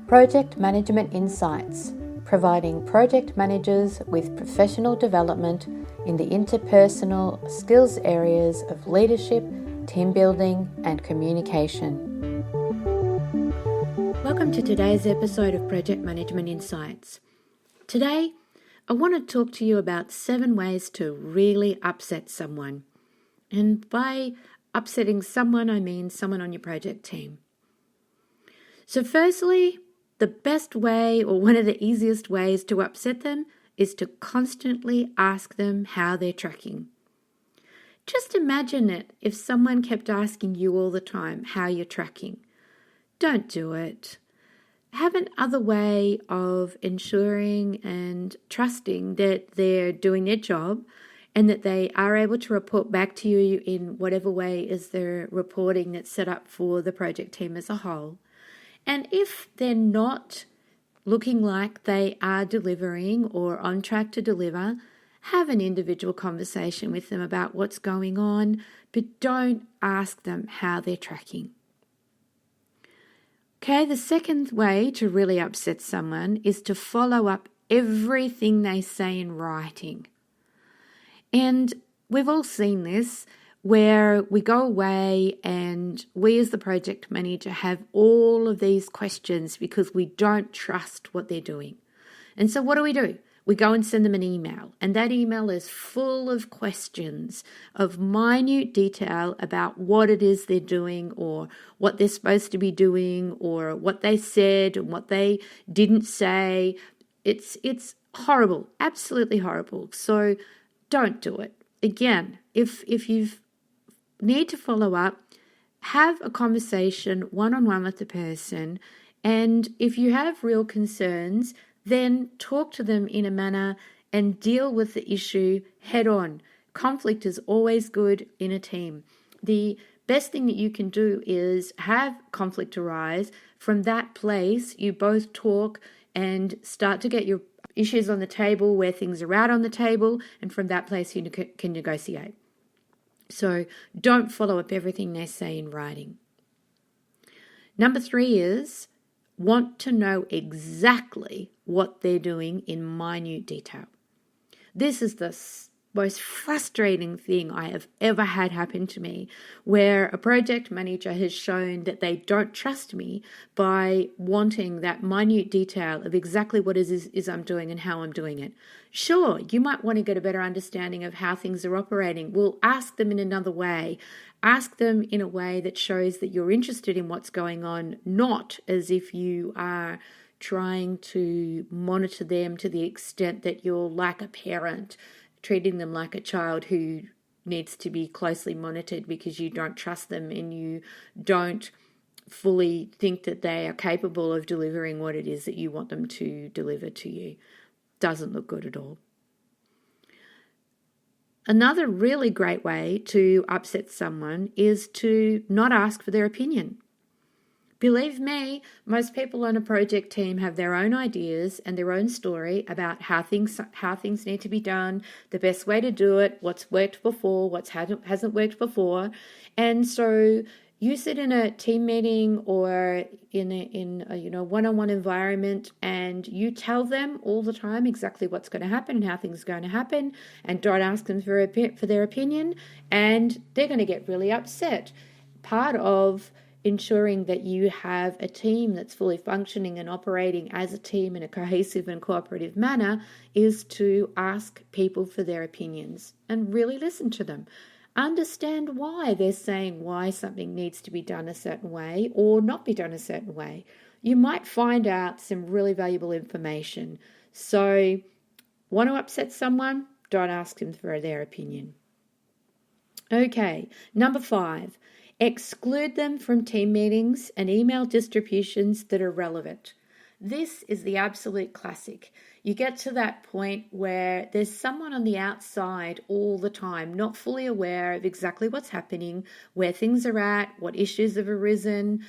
Project Management Insights, providing project managers with professional development in the interpersonal skills areas of leadership, team building, and communication. Welcome to today's episode of Project Management Insights. Today, I want to talk to you about 7 ways to really upset someone. And by upsetting someone, I mean someone on your project team. So firstly, the best way, or one of the easiest ways to upset them, is to constantly ask them how they're tracking. Just imagine it if someone kept asking you all the time how you're tracking. Don't do it. Have another way of ensuring and trusting that they're doing their job and that they are able to report back to you in whatever way is their reporting that's set up for the project team as a whole. And if they're not looking like they are delivering or on track to deliver, have an individual conversation with them about what's going on, but don't ask them how they're tracking. Okay, the second way to really upset someone is to follow up everything they say in writing. And we've all seen this, where we go away and we as the project manager have all of these questions because we don't trust what they're doing. And so what do? We go and send them an email, and that email is full of questions of minute detail about what it is they're doing or what they're supposed to be doing or what they said and what they didn't say. It's horrible, absolutely horrible. So don't do it. Again, if you've need to follow up, have a conversation one-on-one with the person, and if you have real concerns, then talk to them in a manner and deal with the issue head on. Conflict is always good in a team. The best thing that you can do is have conflict arise. From that place, you both talk and start to get your issues on the table where things are out on the table, and from that place you can negotiate. So don't follow up everything they say in writing. Number 3 is want to know exactly what they're doing in minute detail. This is the most frustrating thing I have ever had happen to me, where a project manager has shown that they don't trust me by wanting that minute detail of exactly what it is I'm doing and how I'm doing it. Sure, you might want to get a better understanding of how things are operating. We'll ask them in another way. Ask them in a way that shows that you're interested in what's going on, not as if you are trying to monitor them to the extent that you're like a parent, treating them like a child who needs to be closely monitored because you don't trust them and you don't fully think that they are capable of delivering what it is that you want them to deliver to you. Doesn't look good at all. Another really great way to upset someone is to not ask for their opinion. Believe me, most people on a project team have their own ideas and their own story about how things need to be done, the best way to do it, what's worked before, what hasn't worked before. And so you sit in a team meeting or in a one-on-one environment and you tell them all the time exactly what's going to happen and how things are going to happen, and don't ask them for their opinion, and they're going to get really upset. Part of ensuring that you have a team that's fully functioning and operating as a team in a cohesive and cooperative manner is to ask people for their opinions and really listen to them. Understand why they're saying why something needs to be done a certain way or not be done a certain way. You might find out some really valuable information. So, want to upset someone? Don't ask them for their opinion. Okay, number 5. Exclude them from team meetings and email distributions that are relevant. This is the absolute classic. You get to that point where there's someone on the outside all the time, not fully aware of exactly what's happening, where things are at, what issues have arisen,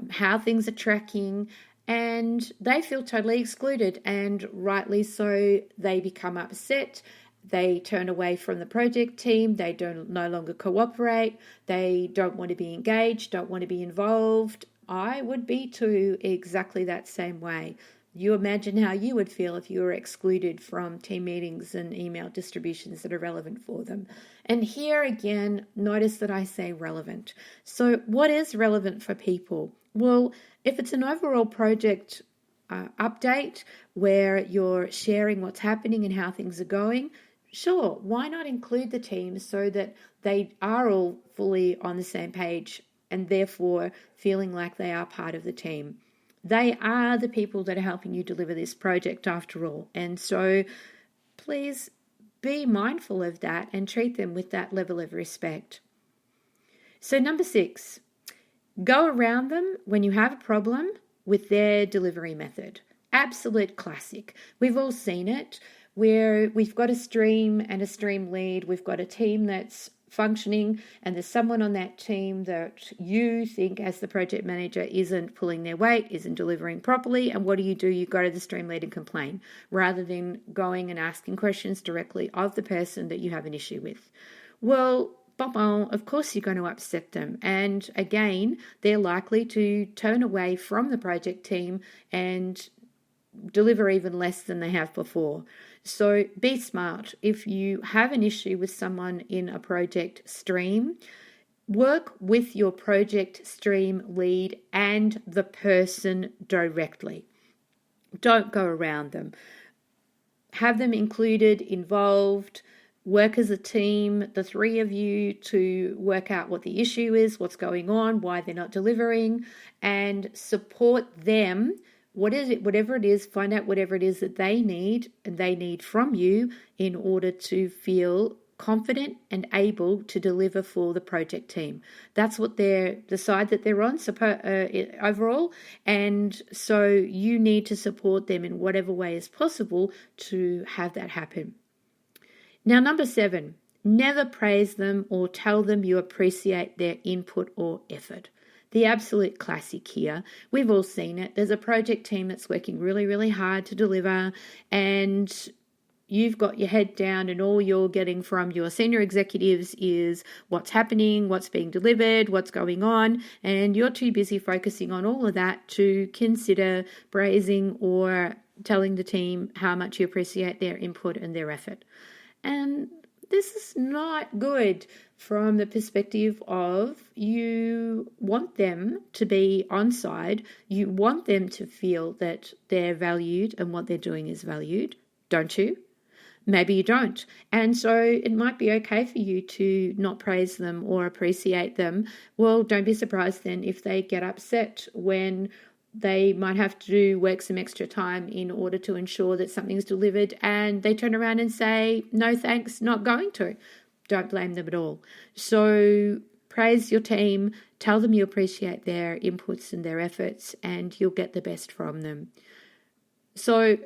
how things are tracking, and they feel totally excluded, and rightly so. They become upset. They turn away from the project team. They no longer cooperate. They don't want to be engaged, don't want to be involved. I would be too, exactly that same way. You imagine how you would feel if you were excluded from team meetings and email distributions that are relevant for them. And here again, notice that I say relevant. So what is relevant for people? Well, if it's an overall project update where you're sharing what's happening and how things are going, sure, why not include the team so that they are all fully on the same page and therefore feeling like they are part of the team. They are the people that are helping you deliver this project after all. And so please be mindful of that and treat them with that level of respect. So number 6, go around them when you have a problem with their delivery method. Absolute classic. We've all seen it where we've got a stream and a stream lead. We've got a team that's functioning and there's someone on that team that you think as the project manager isn't pulling their weight, isn't delivering properly, and what do? You go to the stream lead and complain rather than going and asking questions directly of the person that you have an issue with. Well, of course you're going to upset them, and again they're likely to turn away from the project team and deliver even less than they have before. So be smart. If you have an issue with someone in a project stream, work with your project stream lead and the person directly. Don't go around them. Have them included, involved, work as a team, the three of you, to work out what the issue is, what's going on, why they're not delivering, and support them. Whatever it is, find out whatever it is that they need and they need from you in order to feel confident and able to deliver for the project team. That's what the side that they're on overall. And so you need to support them in whatever way is possible to have that happen. Now, number 7, never praise them or tell them you appreciate their input or effort. The absolute classic here. We've all seen it. There's a project team that's working really, really hard to deliver, and you've got your head down and all you're getting from your senior executives is what's happening, what's being delivered, what's going on, and you're too busy focusing on all of that to consider praising or telling the team how much you appreciate their input and their effort. And this is not good from the perspective of you want them to be on side. You want them to feel that they're valued and what they're doing is valued, don't you? Maybe you don't. And so it might be okay for you to not praise them or appreciate them. Well, don't be surprised then if they get upset when they might have to work some extra time in order to ensure that something's delivered and they turn around and say, no thanks, not going to. Don't blame them at all. So praise your team, tell them you appreciate their inputs and their efforts, and you'll get the best from them. So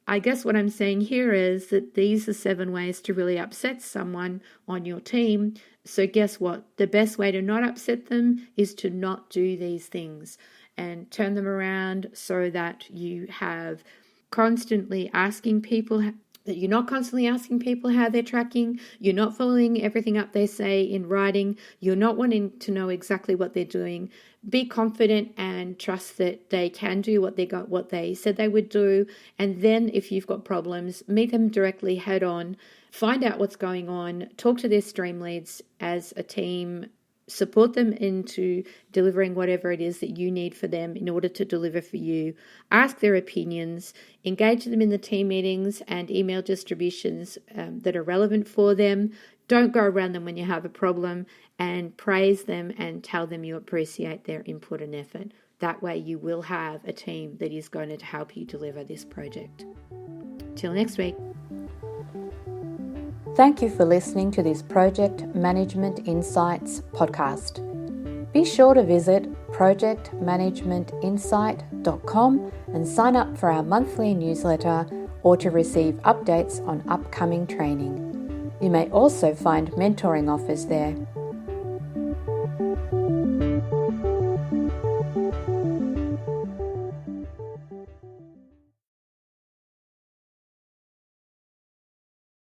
I guess what I'm saying here is that these are 7 ways to really upset someone on your team. So guess what? The best way to not upset them is to not do these things and turn them around so that you have constantly asking people, that you're not constantly asking people how they're tracking, you're not following everything up they say in writing, you're not wanting to know exactly what they're doing. Be confident and trust that they can do what they said they would do. And then if you've got problems, meet them directly head on, find out what's going on, talk to their stream leads as a team, support them into delivering whatever it is that you need for them in order to deliver for you. Ask their opinions, engage them in the team meetings and email distributions that are relevant for them. Don't go around them when you have a problem, and praise them and tell them you appreciate their input and effort. That way you will have a team that is going to help you deliver this project. Till next week. Thank you for listening to this Project Management Insights podcast. Be sure to visit projectmanagementinsight.com and sign up for our monthly newsletter or to receive updates on upcoming training. You may also find mentoring offers there.